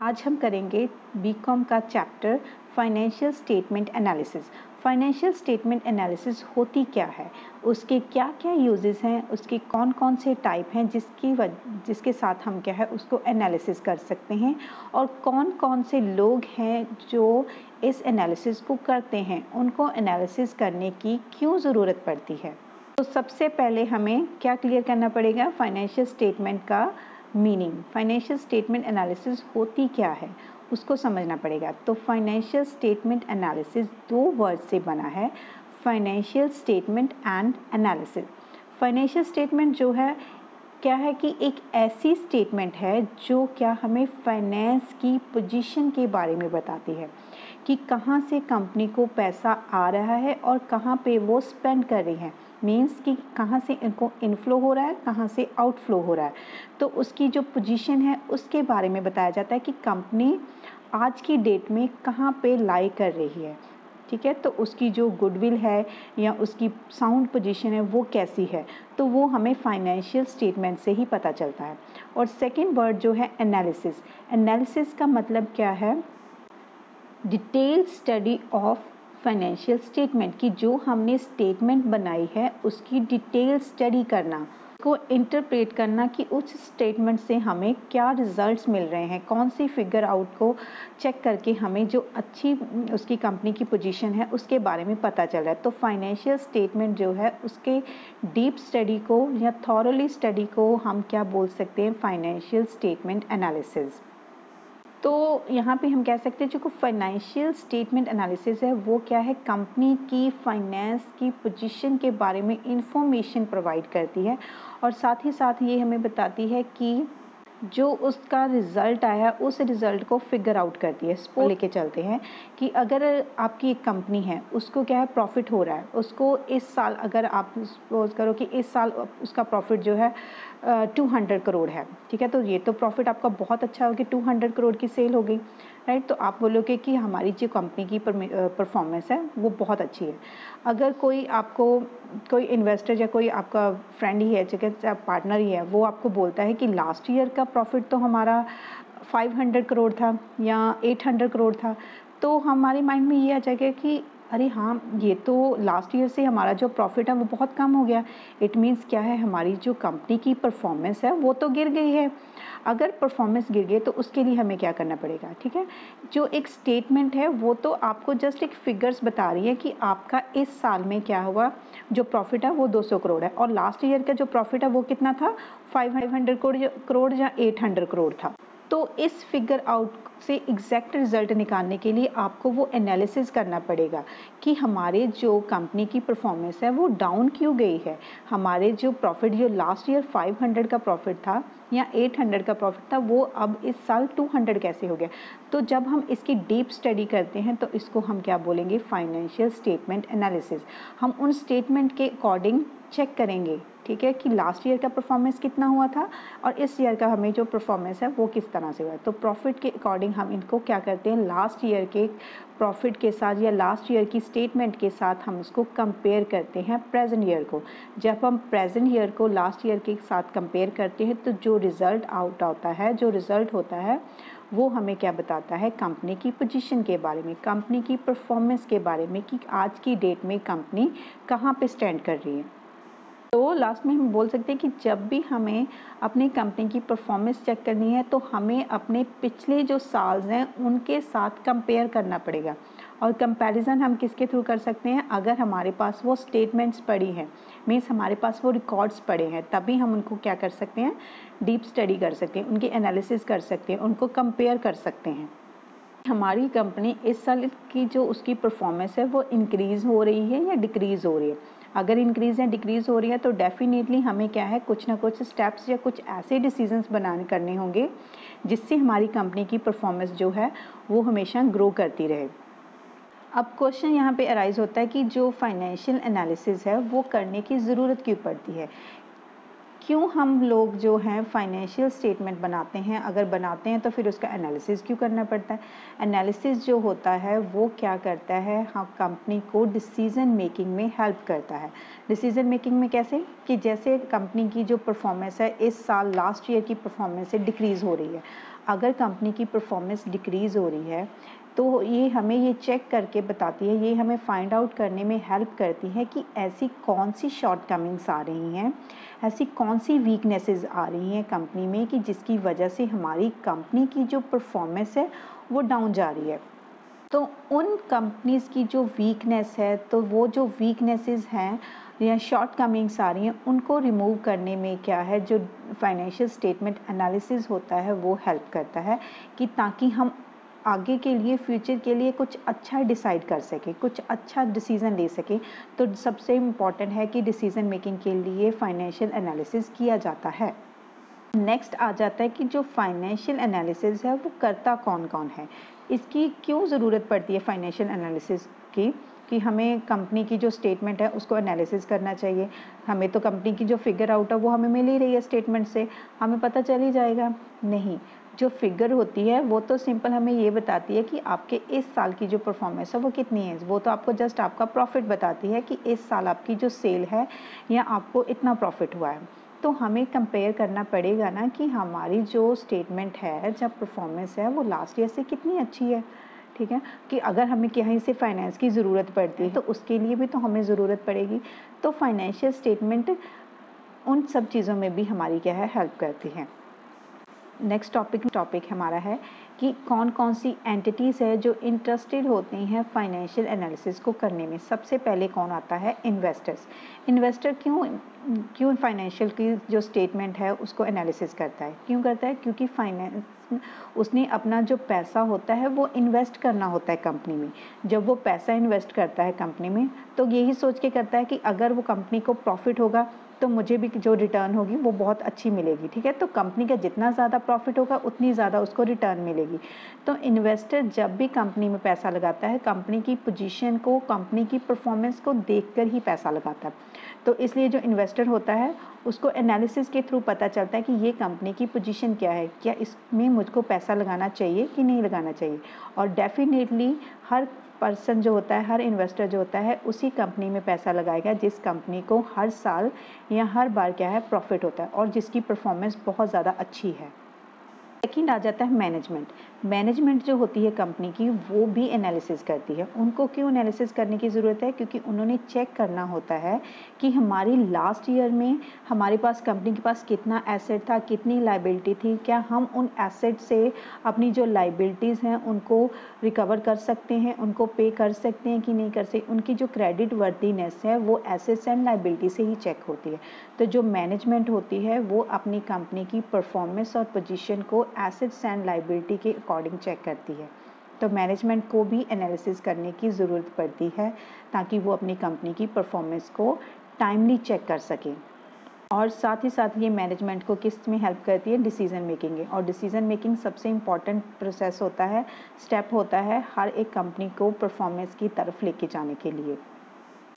आज हम करेंगे बीकॉम का chapter financial statement analysis. Financial statement analysis होती क्या है, उसके क्या क्या यूजेस हैं, उसके कौन कौन से टाइप हैं जिसके साथ हम क्या है उसको एनालिसिस कर सकते हैं, और कौन कौन से लोग हैं जो इस एनालिसिस को करते हैं, उनको एनालिसिस करने की क्यों ज़रूरत पड़ती है। तो सबसे पहले हमें क्या क्लियर करना पड़ेगा, फाइनेंशियल स्टेटमेंट का मीनिंग। फाइनेंशियल स्टेटमेंट एनालिसिस होती क्या है उसको समझना पड़ेगा। तो फाइनेंशियल स्टेटमेंट एनालिसिस दो वर्ड से बना है, financial statement and analysis. Financial statement जो है क्या है कि एक ऐसी स्टेटमेंट है जो क्या हमें फाइनेंस की पोजीशन के बारे में बताती है कि कहाँ से कंपनी को पैसा आ रहा है और कहाँ पे वो स्पेंड कर रही है। मीन्स कि कहाँ से इनको इनफ्लो हो रहा है, कहाँ से आउटफ्लो हो रहा है। तो उसकी जो पोजीशन है उसके बारे में बताया जाता है कि कंपनी आज की डेट में कहाँ पे लाई कर रही है। ठीक है, तो उसकी जो गुडविल है या उसकी साउंड पोजीशन है वो कैसी है, तो वो हमें फाइनेंशियल स्टेटमेंट से ही पता चलता है। और सेकंड वर्ड जो है एनालिसिस। एनालिसिस का मतलब क्या है, detail study of financial statement की जो हमने स्टेटमेंट बनाई है उसकी डिटेल स्टडी करना, को इंटरप्रेट करना कि उस स्टेटमेंट से हमें क्या रिजल्ट्स मिल रहे हैं, कौन सी फिगर आउट को चेक करके हमें जो अच्छी उसकी कंपनी की पोजीशन है उसके बारे में पता चल रहा है। तो फाइनेंशियल स्टेटमेंट जो है उसके डीप स्टडी को या थॉरली स्टडी को हम क्या बोल सकते हैं, फाइनेंशियल स्टेटमेंट एनालिसिस। तो यहाँ पे हम कह सकते हैं जो फाइनेंशियल स्टेटमेंट एनालिसिस है वो क्या है, कंपनी की फाइनेंस की पोजीशन के बारे में इंफॉर्मेशन प्रोवाइड करती है, और साथ ही साथ ये हमें बताती है कि जो उसका रिज़ल्ट आया उस रिज़ल्ट को फिगर आउट करती है। सपोज लेके चलते हैं कि अगर आपकी एक कंपनी है उसको क्या है प्रॉफिट हो रहा है, उसको इस साल अगर आप सपोज करो कि इस साल उसका प्रॉफिट जो है 200 करोड़ है। ठीक है, तो ये तो प्रॉफिट आपका बहुत अच्छा हो कि 200 करोड़ की सेल हो गई, राइट। तो आप बोलोगे कि हमारी जो कंपनी की परफॉर्मेंस है वो बहुत अच्छी है। अगर कोई आपको कोई इन्वेस्टर या कोई आपका फ्रेंड ही है, चाहे पार्टनर ही है, वो आपको बोलता है कि लास्ट ईयर का प्रॉफिट तो हमारा 500 करोड़ था या 800 करोड़ था, तो हमारे माइंड में ये आ जाएगा कि अरे हाँ, ये तो लास्ट ईयर से हमारा जो प्रॉफिट है वो बहुत कम हो गया। इट मीन्स क्या है, हमारी जो कंपनी की परफॉर्मेंस है वो तो गिर गई है। अगर परफॉर्मेंस गिर गई तो उसके लिए हमें क्या करना पड़ेगा। ठीक है, जो एक स्टेटमेंट है वो तो आपको जस्ट एक फिगर्स बता रही है कि आपका इस साल में क्या हुआ, जो प्रॉफिट है वो 200 करोड़ है, और लास्ट ईयर का जो प्रॉफिट है वो कितना था, 500 करोड़ या 800 करोड़ था। तो इस फिगर आउट से एग्जैक्ट रिजल्ट निकालने के लिए आपको वो एनालिसिस करना पड़ेगा कि हमारे जो कंपनी की परफॉर्मेंस है वो डाउन क्यों गई है। हमारे जो प्रॉफिट जो लास्ट ईयर 500 का प्रॉफिट था या 800 का प्रॉफिट था वो अब इस साल 200 कैसे हो गया। तो जब हम इसकी डीप स्टडी करते हैं तो इसको हम क्या बोलेंगे, फाइनेंशियल स्टेटमेंट एनालिसिस। हम उन स्टेटमेंट के अकॉर्डिंग चेक करेंगे, ठीक है, कि लास्ट ईयर का परफॉर्मेंस कितना हुआ था और इस ईयर का हमें जो परफॉर्मेंस है वो किस तरह से हुआ है। तो प्रॉफिट के अकॉर्डिंग हम इनको क्या करते हैं, लास्ट ईयर के प्रॉफिट के साथ या लास्ट ईयर की स्टेटमेंट के साथ हम इसको कंपेयर करते हैं प्रेजेंट ईयर को। जब हम प्रेजेंट ईयर को लास्ट ईयर के साथ कंपेयर करते हैं तो जो रिज़ल्ट आउट होता है, जो रिज़ल्ट होता है वो हमें क्या बताता है, कंपनी की पोजीशन के बारे में, कंपनी की परफॉर्मेंस के बारे में कि आज की डेट में कंपनी कहाँ पे स्टैंड कर रही है। तो लास्ट में हम बोल सकते हैं कि जब भी हमें अपनी कंपनी की परफॉर्मेंस चेक करनी है तो हमें अपने पिछले जो साल्स हैं उनके साथ कंपेयर करना पड़ेगा। और कंपैरिजन हम किसके थ्रू कर सकते हैं, अगर हमारे पास वो स्टेटमेंट्स पड़ी हैं, मीन्स हमारे पास वो रिकॉर्ड्स पड़े हैं, तभी हम उनको क्या कर सकते हैं, डीप स्टडी कर सकते हैं, उनकी एनालिसिस कर सकते हैं, उनको कंपेयर कर सकते हैं। हमारी कंपनी इस साल की जो उसकी परफॉर्मेंस है वो इंक्रीज़ हो रही है या डिक्रीज़ हो रही है। अगर इंक्रीज़ या डिक्रीज़ हो रही है तो डेफिनेटली हमें क्या है, कुछ ना कुछ स्टेप्स या कुछ ऐसे डिसीजंस करने होंगे जिससे हमारी कंपनी की परफॉर्मेंस जो है वो हमेशा ग्रो करती रहे। अब क्वेश्चन यहाँ पे अराइज होता है कि जो फाइनेंशियल एनालिसिस है वो करने की ज़रूरत क्यों पड़ती है, क्यों हम लोग जो हैं फाइनेंशियल स्टेटमेंट बनाते हैं, अगर बनाते हैं तो फिर उसका एनालिसिस क्यों करना पड़ता है। एनालिसिस जो होता है वो क्या करता है, हाँ, कंपनी को डिसीज़न मेकिंग में हेल्प करता है। डिसीज़न मेकिंग में कैसे, कि जैसे कंपनी की जो परफॉर्मेंस है इस साल लास्ट ईयर की परफॉर्मेंस से डिक्रीज़ हो रही है। अगर कंपनी की परफॉर्मेंस डिक्रीज़ हो रही है तो ये हमें ये चेक करके बताती है, ये हमें फाइंड आउट करने में हेल्प करती है कि ऐसी कौन सी शॉर्टकमिंग्स आ रही हैं, ऐसी कौन सी वीकनेसेस आ रही हैं कंपनी में कि जिसकी वजह से हमारी कंपनी की जो परफॉर्मेंस है वो डाउन जा रही है। तो उन कंपनीज़ की जो वीकनेस है, तो वो जो वीकनेसेस हैं या शॉर्टकमिंग्स आ रही हैं, उनको रिमूव करने में क्या है, जो फाइनेंशियल स्टेटमेंट एनालिसिस होता है वो हेल्प करता है कि ताकि हम आगे के लिए, फ्यूचर के लिए कुछ अच्छा डिसाइड कर सकें, कुछ अच्छा डिसीज़न ले सकें। तो सबसे इम्पॉर्टेंट है कि डिसीज़न मेकिंग के लिए फाइनेंशियल एनालिसिस किया जाता है। नेक्स्ट आ जाता है कि जो फाइनेंशियल एनालिसिस है वो करता कौन कौन है, इसकी क्यों ज़रूरत पड़ती है फाइनेंशियल एनालिसिस की, कि हमें कंपनी की जो स्टेटमेंट है उसको एनालिसिस करना चाहिए। हमें तो कंपनी की जो फिगर आउट है वो हमें मिल ही रही है स्टेटमेंट से, हमें पता चल ही जाएगा। नहीं, जो फिगर होती है वो तो सिंपल हमें ये बताती है कि आपके इस साल की जो परफॉर्मेंस है वो कितनी है। वो तो आपको जस्ट आपका प्रॉफिट बताती है कि इस साल आपकी जो सेल है या आपको इतना प्रॉफिट हुआ है। तो हमें कंपेयर करना पड़ेगा ना कि हमारी जो स्टेटमेंट है, जब परफॉर्मेंस है वो लास्ट ईयर से कितनी अच्छी है। ठीक है, कि अगर हमें कहीं से फाइनेंस की ज़रूरत पड़ती है तो उसके लिए भी तो हमें ज़रूरत पड़ेगी। तो फाइनेंशियल स्टेटमेंट उन सब चीज़ों में भी हमारी क्या है, हेल्प करती है। नेक्स्ट टॉपिक हमारा है कि कौन कौन सी एंटिटीज़ है जो इंटरेस्टेड होती हैं फाइनेंशियल एनालिसिस को करने में। सबसे पहले कौन आता है, इन्वेस्टर्स। इन्वेस्टर क्यों फाइनेंशियल की जो स्टेटमेंट है उसको एनालिसिस करता है, क्यों करता है, क्योंकि फाइनेंस उसने अपना जो पैसा होता है वो इन्वेस्ट करना होता है कंपनी में। जब वो पैसा इन्वेस्ट करता है कंपनी में तो यही सोच के करता है कि अगर वो कंपनी को प्रॉफिट होगा तो मुझे भी जो रिटर्न होगी वो बहुत अच्छी मिलेगी। ठीक है, तो कंपनी का जितना ज़्यादा प्रॉफिट होगा उतनी ज़्यादा उसको रिटर्न मिलेगी। तो इन्वेस्टर जब भी कंपनी में पैसा लगाता है, कंपनी की पोजीशन को, कंपनी की परफॉर्मेंस को देखकर ही पैसा लगाता है। तो इसलिए जो इन्वेस्टर होता है उसको एनालिसिस के थ्रू पता चलता है कि ये कंपनी की पोजीशन क्या है, क्या इसमें मुझको पैसा लगाना चाहिए कि नहीं लगाना चाहिए। और डेफिनेटली हर पर्सन जो होता है, हर इन्वेस्टर जो होता है, उसी कंपनी में पैसा लगाएगा जिस कंपनी को हर साल या हर बार क्या है, प्रॉफिट होता है और जिसकी परफॉर्मेंस बहुत ज़्यादा अच्छी है। सेकंड आ जाता है मैनेजमेंट। मैनेजमेंट जो होती है कंपनी की वो भी एनालिसिस करती है। उनको क्यों एनालिसिस करने की ज़रूरत है, क्योंकि उन्होंने चेक करना होता है कि हमारी लास्ट ईयर में हमारे पास, कंपनी के पास कितना एसेट था, कितनी लाइबिलिटी थी, क्या हम उन एसेट से अपनी जो लाइबिलिटीज़ हैं उनको रिकवर कर सकते हैं, उनको पे कर सकते हैं कि नहीं कर सकते। उनकी जो क्रेडिट वर्दीनेस है वो एसेट्स एंड लाइबिलिटी से ही चेक होती है। तो जो मैनेजमेंट होती है वो अपनी कंपनी की परफॉर्मेंस और पोजीशन को एसेट्स एंड लाइबिलिटी के अकॉर्डिंग चेक करती है। तो मैनेजमेंट को भी एनालिसिस करने की ज़रूरत पड़ती है ताकि वो अपनी कंपनी की परफॉर्मेंस को टाइमली चेक कर सकें। और साथ ही साथ ये मैनेजमेंट को किस में हेल्प करती है, डिसीज़न मेकिंग में। और डिसीज़न मेकिंग सबसे इम्पॉर्टेंट प्रोसेस होता है, स्टेप होता है हर एक कंपनी को परफॉर्मेंस की तरफ लेके जाने के लिए।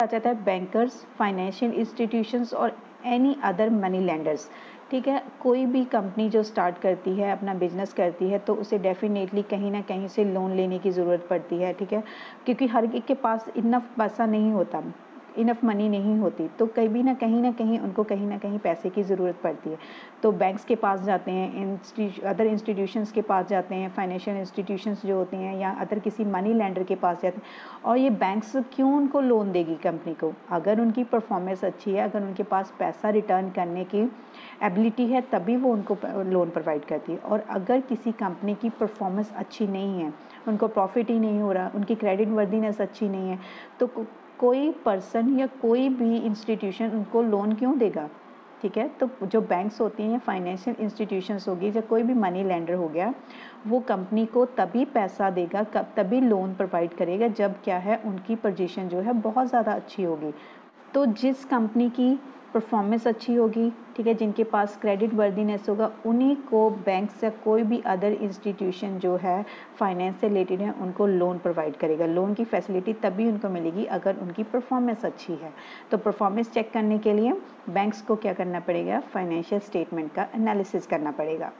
आ जाता है बैंकर्स, फाइनेंशियल इंस्टीट्यूशंस और एनी अदर मनी लेंडर्स। ठीक है, कोई भी कंपनी जो स्टार्ट करती है, अपना बिजनेस करती है, तो उसे डेफिनेटली कहीं ना कहीं से लोन लेने की ज़रूरत पड़ती है। ठीक है, क्योंकि हर एक के पास इनफ पैसा नहीं होता, इनफ मनी नहीं होती, तो कभी ना कहीं उनको कहीं ना कहीं पैसे की ज़रूरत पड़ती है। तो बैंक्स के पास जाते हैं, अदर इंस्टीट्यूशंस के पास जाते हैं, फाइनेंशियल इंस्टीट्यूशंस जो होती हैं, या अदर किसी मनी लेंडर के पास जाते हैं। और ये बैंक्स क्यों उनको लोन देगी कंपनी को, अगर उनकी परफॉर्मेंस अच्छी है, अगर उनके पास पैसा रिटर्न करने की एबिलिटी है, तभी वो उनको लोन प्रोवाइड करती है। और अगर किसी कंपनी की परफॉर्मेंस अच्छी नहीं है, उनको प्रॉफिट ही नहीं हो रहा, उनकी क्रेडिट वर्दीनेस अच्छी नहीं है, तो कोई पर्सन या कोई भी इंस्टीट्यूशन उनको लोन क्यों देगा। ठीक है, तो जो बैंक्स होती हैं, फाइनेंशियल इंस्टीट्यूशंस होगी, या कोई भी मनी लेंडर हो गया, वो कंपनी को तभी पैसा देगा, तभी लोन प्रोवाइड करेगा जब क्या है, उनकी पोजीशन जो है बहुत ज़्यादा अच्छी होगी। तो जिस कंपनी की परफॉर्मेंस अच्छी होगी, ठीक है, जिनके पास क्रेडिट वर्दीनेस होगा, उन्हीं को बैंक्स या कोई भी अदर इंस्टीट्यूशन जो है फाइनेंस से रिलेटेड है, उनको लोन प्रोवाइड करेगा। लोन की फैसिलिटी तभी उनको मिलेगी अगर उनकी परफॉर्मेंस अच्छी है। तो परफॉर्मेंस चेक करने के लिए बैंक्स को क्या करना पड़ेगा, फाइनेंशियल स्टेटमेंट का एनालिसिस करना पड़ेगा।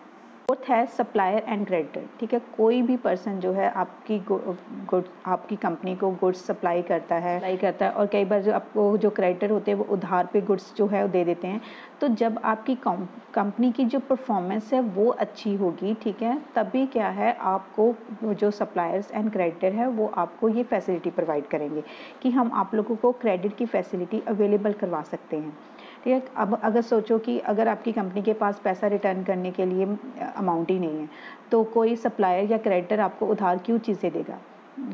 फोर्थ है सप्लायर एंड क्रेडिटर। ठीक है, कोई भी पर्सन जो है आपकी कंपनी को गुड्स सप्लाई करता है और कई बार जो आपको जो क्रेडिटर होते हैं वो उधार पे गुड्स जो है वो दे देते हैं। तो जब आपकी कंपनी की जो परफॉर्मेंस है वो अच्छी होगी, ठीक है, तभी क्या है आपको जो सप्लायर्स एंड क्रेडिटर है वो आपको ये फैसिलिटी प्रोवाइड करेंगे कि हम आप लोगों को क्रेडिट की फैसिलिटी अवेलेबल करवा सकते हैं। ठीक है, अब अगर सोचो कि अगर आपकी कंपनी के पास पैसा रिटर्न करने के लिए अमाउंट ही नहीं है, तो कोई सप्लायर या क्रेडिटर आपको उधार क्यों चीज़ें देगा?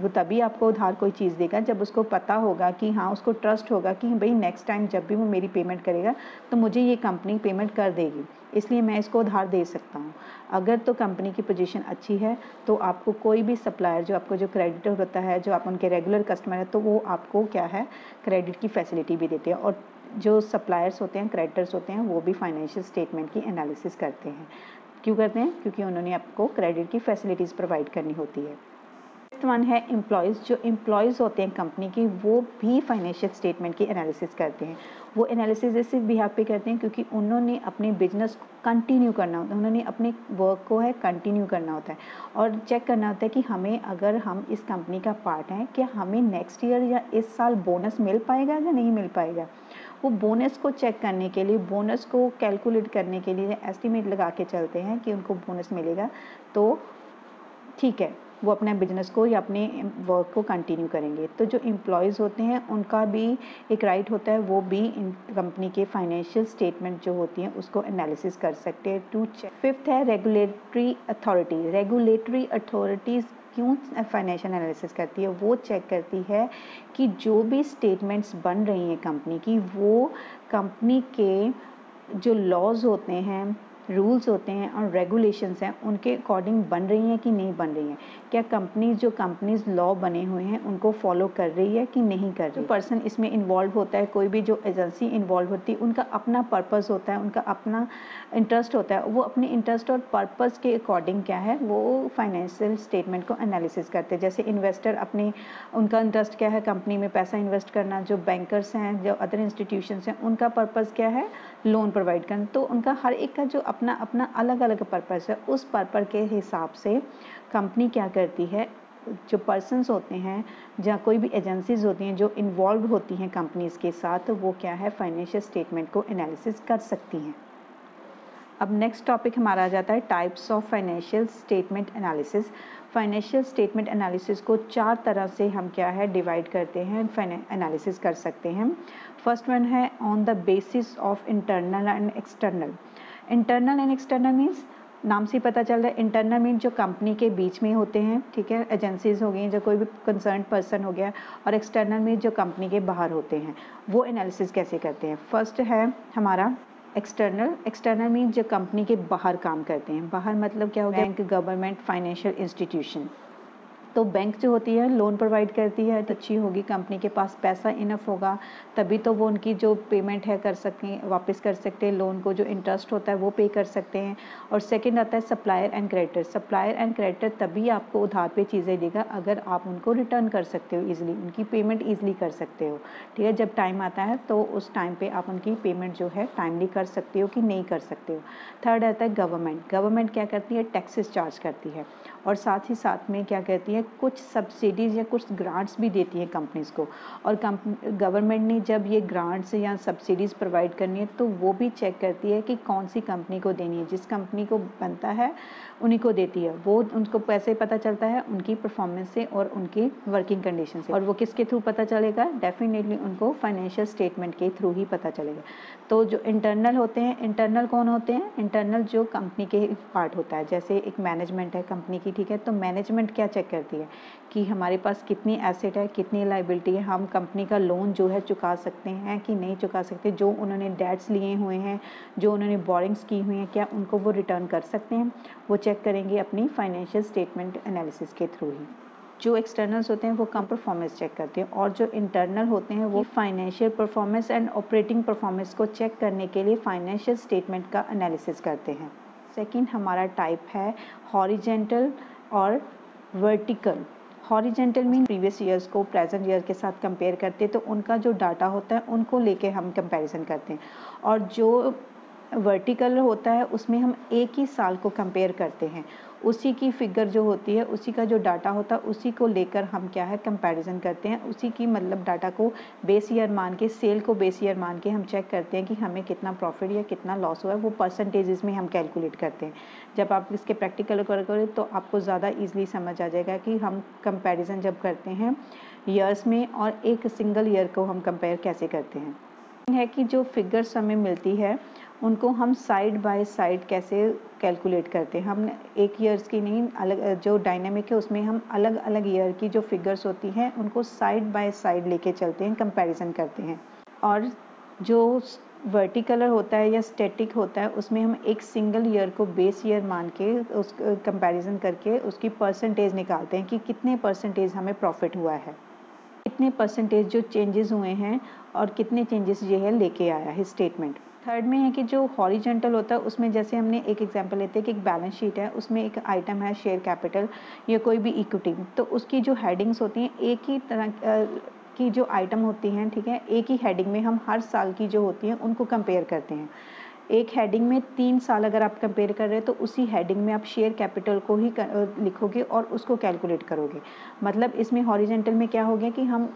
वो तभी आपको उधार कोई चीज़ देगा जब उसको पता होगा कि हाँ, उसको ट्रस्ट होगा कि भाई नेक्स्ट टाइम जब भी वो मेरी पेमेंट करेगा तो मुझे ये कंपनी पेमेंट कर देगी, इसलिए मैं इसको उधार दे सकता हूँ। अगर तो कंपनी की पोजीशन अच्छी है तो आपको कोई भी सप्लायर जो आपको जो क्रेडिटर होता है, जो आप उनके रेगुलर कस्टमर है, तो वो आपको क्या है क्रेडिट की फैसिलिटी भी देते हैं। और जो सप्लायर्स होते हैं, क्रेडिटर्स होते हैं, वो भी फाइनेंशियल स्टेटमेंट की एनालिसिस करते हैं। क्यों करते हैं? क्योंकि उन्होंने आपको क्रेडिट की फैसिलिटीज़ प्रोवाइड करनी होती है। नेक्स्ट वन है एम्प्लॉयज़। जो एम्प्लॉयज़ होते हैं कंपनी की वो भी फाइनेंशियल स्टेटमेंट की एनालिसिस करते हैं। वो एनालिसिस इस बिहाफ पे करते हैं क्योंकि उन्होंने अपने बिजनेस को कंटिन्यू करना होता है, उन्होंने अपने वर्क को है कंटिन्यू करना होता है और चेक करना होता है कि हमें अगर हम इस कंपनी का पार्ट हैं, क्या हमें नेक्स्ट ईयर या इस साल बोनस मिल पाएगा या नहीं मिल पाएगा। वो बोनस को चेक करने के लिए, बोनस को कैलकुलेट करने के लिए एस्टिमेट लगा के चलते हैं कि उनको बोनस मिलेगा तो ठीक है, वो अपने बिजनेस को या अपने वर्क को कंटिन्यू करेंगे। तो जो एम्प्लॉयज़ होते हैं उनका भी एक राइट होता है, वो भी कंपनी के फाइनेंशियल स्टेटमेंट जो होती हैं उसको एनालिसिस कर सकते हैं टू चेक। फिफ्थ है रेगुलेटरी अथॉरिटी। रेगुलेटरी अथॉरिटीज़ क्यों फाइनेंशियल एनालिसिस करती है? वो चेक करती है कि जो भी स्टेटमेंट्स बन रही हैं कंपनी की, वो कंपनी के जो लॉज होते हैं, रूल्स होते हैं और रेगुलेशंस हैं, उनके अकॉर्डिंग बन रही हैं कि नहीं बन रही हैं। क्या कंपनीज लॉ बने हुए हैं उनको फॉलो कर रही है कि नहीं कर रही। जो पर्सन इसमें इन्वॉल्व होता है, कोई भी जो एजेंसी इन्वॉल्व होती है, उनका अपना पर्पस होता है, उनका अपना इंटरेस्ट होता है। वो अपने इंटरेस्ट और पर्पस के अकॉर्डिंग क्या है वो फाइनेंशियल स्टेटमेंट को एनालिसिस करते हैं। जैसे इन्वेस्टर उनका इंटरेस्ट क्या है कंपनी में पैसा इन्वेस्ट करना, जो बैंकर्स हैं, जो अदर इंस्टीट्यूशंस हैं, उनका पर्पस क्या है लोन प्रोवाइड करना। तो उनका हर एक का जो अपना अपना अलग अलग पर्पस है, उस पर्पस के हिसाब से कंपनी क्या करती है, जो पर्सन्स होते हैं या कोई भी एजेंसीज होती हैं जो इन्वॉल्व होती हैं कंपनीज के साथ, वो क्या है फाइनेंशियल स्टेटमेंट को एनालिसिस कर सकती हैं। अब नेक्स्ट टॉपिक हमारा आ जाता है types of financial statement analysis. Financial statement analysis को 4 तरह से हम क्या है डिवाइड करते हैं, एनालिसिस कर सकते हैं। फर्स्ट वन है on the basis of internal and external. Internal and external means नाम से पता चल रहा है, इंटरनल मीन जो कंपनी के बीच में होते हैं, ठीक है, एजेंसीज हो गई, जो कोई भी कंसर्न पर्सन हो गया, और एक्सटर्नल मीन जो कंपनी के बाहर होते हैं। वो एनालिसिस कैसे करते हैं? फर्स्ट है हमारा एक्सटर्नल मीन जो कंपनी के बाहर काम करते हैं। बाहर मतलब क्या हो गया? Bank, government, financial institution. तो बैंक जो होती है लोन प्रोवाइड करती है, अच्छी होगी, कंपनी के पास पैसा इनफ होगा तभी तो वो उनकी जो पेमेंट है कर सकें, वापस कर सकते हैं लोन को, जो इंटरेस्ट होता है वो पे कर सकते हैं। और सेकंड आता है supplier and creditor. Supplier and creditor तभी आपको उधार पे चीज़ें देगा अगर आप उनको रिटर्न कर सकते हो ईजिली, उनकी पेमेंट ईजिली कर सकते हो, ठीक है। जब टाइम आता है तो उस टाइम पर आप उनकी पेमेंट जो है टाइमली कर सकते हो कि नहीं कर सकते हो। थर्ड आता है गवर्नमेंट। गवर्नमेंट क्या करती है? टैक्सेस चार्ज करती है और साथ ही साथ में क्या कहती है, कुछ सब्सिडीज़ या कुछ ग्रांट्स भी देती है कंपनीज़ को। और गवर्नमेंट ने जब ये ग्रांट्स या सब्सिडीज़ प्रोवाइड करनी है तो वो भी चेक करती है कि कौन सी कंपनी को देनी है। जिस कंपनी को बनता है उन्हीं को देती है। वो उनको पैसे पता चलता है उनकी परफॉर्मेंस से और उनकी वर्किंग कंडीशन से। और वो किसके थ्रू पता चलेगा? डेफिनेटली उनको फाइनेंशियल स्टेटमेंट के थ्रू ही पता चलेगा। तो जो इंटरनल होते हैं, इंटरनल कौन होते हैं? इंटरनल जो कंपनी के पार्ट होता है, जैसे एक मैनेजमेंट है कंपनी की, ठीक है। तो मैनेजमेंट क्या चेक करती है कि हमारे पास कितनी एसेट है, कितनी लायबिलिटी है, हम कंपनी का लोन जो है चुका सकते हैं कि नहीं चुका सकते, जो उन्होंने डेट्स लिए हुए हैं, जो उन्होंने बोरिंग्स की हुई हैं, क्या उनको वो रिटर्न कर सकते हैं। वो चेक करेंगे अपनी फाइनेंशियल स्टेटमेंट एनालिसिस के थ्रू ही। जो एक्सटर्नल्स होते हैं वो कम परफॉर्मेंस चेक करते हैं और जो इंटरनल होते हैं वो financial performance and operating performance को चेक करने के लिए फाइनेंशियल स्टेटमेंट का एनालिसिस करते हैं। सेकंड हमारा टाइप है हॉरिजेंटल और vertical. Horizontal mean previous years को प्रेजेंट ईयर के साथ कंपेयर करते हैं, तो उनका जो डाटा होता है उनको लेके हम कंपैरिजन करते हैं। और जो वर्टिकल होता है उसमें हम एक ही साल को कंपेयर करते हैं, उसी की फिगर जो होती है, उसी का जो डाटा होता है, उसी को लेकर हम क्या है कंपैरिजन करते हैं, उसी की मतलब डाटा को बेस ईयर मान के, सेल को बेस ईयर मान के हम चेक करते हैं कि हमें कितना प्रॉफिट या कितना लॉस हुआ है, वो परसेंटेजेस में हम कैलकुलेट करते हैं। जब आप इसके प्रैक्टिकल करोगे तो आपको ज़्यादा ईजिली समझ आ जाएगा कि हम कंपेरिजन जब करते हैं ईयर्स में और एक सिंगल ईयर को हम कंपेयर कैसे करते हैं। है कि जो फिगर्स हमें मिलती है उनको हम साइड बाय साइड कैसे कैलकुलेट करते हैं। हम एक ईयर्स की नहीं, अलग जो डायनामिक है उसमें हम अलग अलग ईयर की जो फिगर्स होती हैं उनको साइड बाय साइड लेके चलते हैं, कंपैरिजन करते हैं। और जो वर्टिकलर होता है या स्टैटिक होता है उसमें हम एक सिंगल ईयर को बेस ईयर मान के उस कंपैरिजन करके उसकी परसेंटेज निकालते हैं कि कितने परसेंटेज हमें प्रॉफिट हुआ है, कितने परसेंटेज जो चेंजेस हुए हैं और कितने चेंजेस ये है लेके आया है स्टेटमेंट। थर्ड में है कि जो हॉरिजेंटल होता है उसमें जैसे हमने एक एग्जांपल लेते हैं कि एक बैलेंस शीट है, उसमें एक आइटम है शेयर कैपिटल या कोई भी इक्विटी, तो उसकी जो हेडिंग्स होती हैं एक ही तरह की जो आइटम होती हैं, ठीक है, एक ही हेडिंग में हम हर साल की जो होती हैं उनको कंपेयर करते हैं। एक हेडिंग में 3 साल अगर आप कंपेयर कर रहे हैं तो उसी हेडिंग में आप शेयर कैपिटल को ही लिखोगे और उसको कैलकुलेट करोगे। मतलब इसमें हॉरिजेंटल में क्या हो गया कि हम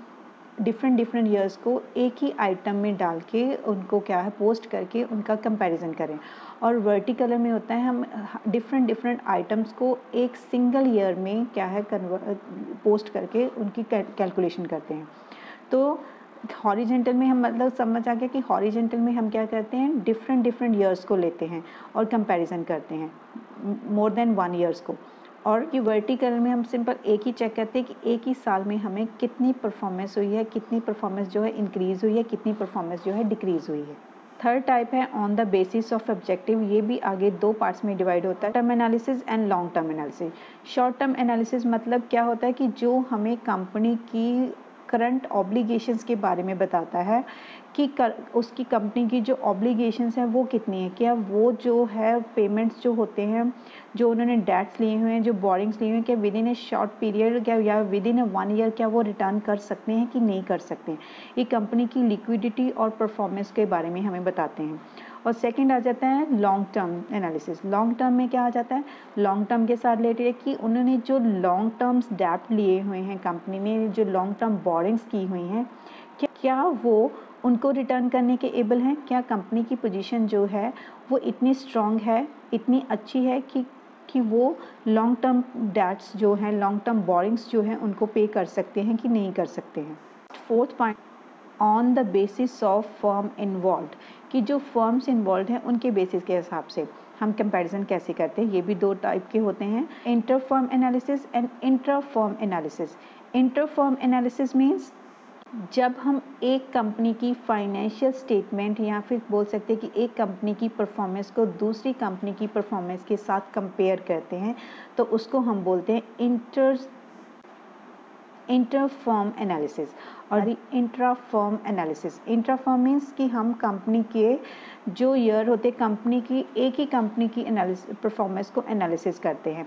डिफरेंट ईयर्स को एक ही आइटम में डाल के उनको क्या है पोस्ट करके उनका कंपैरिजन करें। और वर्टिकल में होता है हम डिफरेंट आइटम्स को एक सिंगल ईयर में क्या है पोस्ट करके उनकी कैलकुलेशन करते हैं। तो हॉरिजेंटल में हम मतलब समझ आ गया कि हॉरिजेंटल में हम क्या करते हैं डिफरेंट ईयर्स को लेते हैं और कंपैरिजन करते हैं मोर देन 1 ईयर्स को। और ये वर्टिकल में हम सिंपल एक ही चेक करते हैं कि एक ही साल में हमें कितनी परफॉर्मेंस हुई है, कितनी परफॉर्मेंस जो है इंक्रीज़ हुई है, कितनी परफॉर्मेंस जो है डिक्रीज़ हुई है। थर्ड टाइप है on the basis of objective. ये भी आगे 2 पार्ट्स में डिवाइड होता है, term analysis and long term analysis. Short term analysis मतलब क्या होता है कि जो हमें कंपनी की करंट ऑब्लिगेशंस के बारे में बताता है कि उसकी कंपनी की जो ऑब्लिगेशंस हैं वो कितनी है, क्या वो जो है पेमेंट्स जो होते हैं, जो उन्होंने डेट्स लिए हुए हैं, जो बोरिंग्स लिए हुए हैं, क्या with in A short period क्या या विद इन ए 1 ईयर क्या वो रिटर्न कर सकते हैं कि नहीं कर सकते हैं। ये कंपनी की लिक्विडिटी और परफॉर्मेंस के बारे में हमें बताते हैं। और सेकंड आ जाता है long term analysis. Long term में क्या आ जाता है, लॉन्ग टर्म के साथ रिलेटेड है कि उन्होंने जो लॉन्ग टर्म्स डेट लिए हुए हैं, कंपनी ने जो लॉन्ग टर्म बोरिंग्स की हुई हैं, क्या वो उनको रिटर्न करने के एबल हैं, क्या कंपनी की पोजीशन जो है वो इतनी स्ट्रॉन्ग है, इतनी अच्छी है कि वो लॉन्ग टर्म डेट्स जो हैं, लॉन्ग टर्म बोरिंग्स जो हैं उनको पे कर सकते हैं कि नहीं कर सकते हैं। Fourth point on the basis of firm involve, कि जो फर्म्स इन्वॉल्व हैं उनके बेसिस के हिसाब से हम कंपैरिजन कैसे करते हैं। ये भी 2 टाइप के होते हैं, inter firm analysis and intra firm analysis. Inter firm analysis means जब हम एक कंपनी की फाइनेंशियल स्टेटमेंट या फिर बोल सकते हैं कि एक कंपनी की परफॉर्मेंस को दूसरी कंपनी की परफॉर्मेंस के साथ कंपेयर करते हैं तो उसको हम बोलते हैं इंटर फर्म एनालिसिस और intra firm analysis. Intra firm means कि हम कंपनी के जो ईयर होते कंपनी की एक ही कंपनी की परफॉर्मेंस को एनालिसिस करते हैं,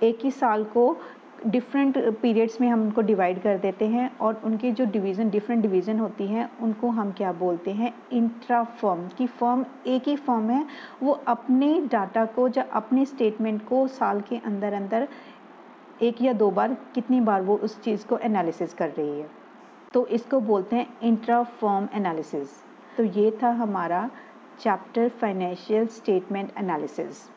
एक ही साल को डिफरेंट पीरियड्स में हम उनको डिवाइड कर देते हैं और उनकी जो डिफरेंट डिवीज़न होती हैं उनको हम क्या बोलते हैं इंट्रा फर्म। की फर्म एक ही फर्म है, वो अपने डाटा को या अपने स्टेटमेंट को साल के अंदर 1 या 2 बार, कितनी बार वो उस चीज़ को एनालिसिस कर रही है, तो इसको बोलते हैं इंट्रा फर्म एनालिसिस। तो ये था हमारा चैप्टर फाइनेंशियल स्टेटमेंट एनालिसिस।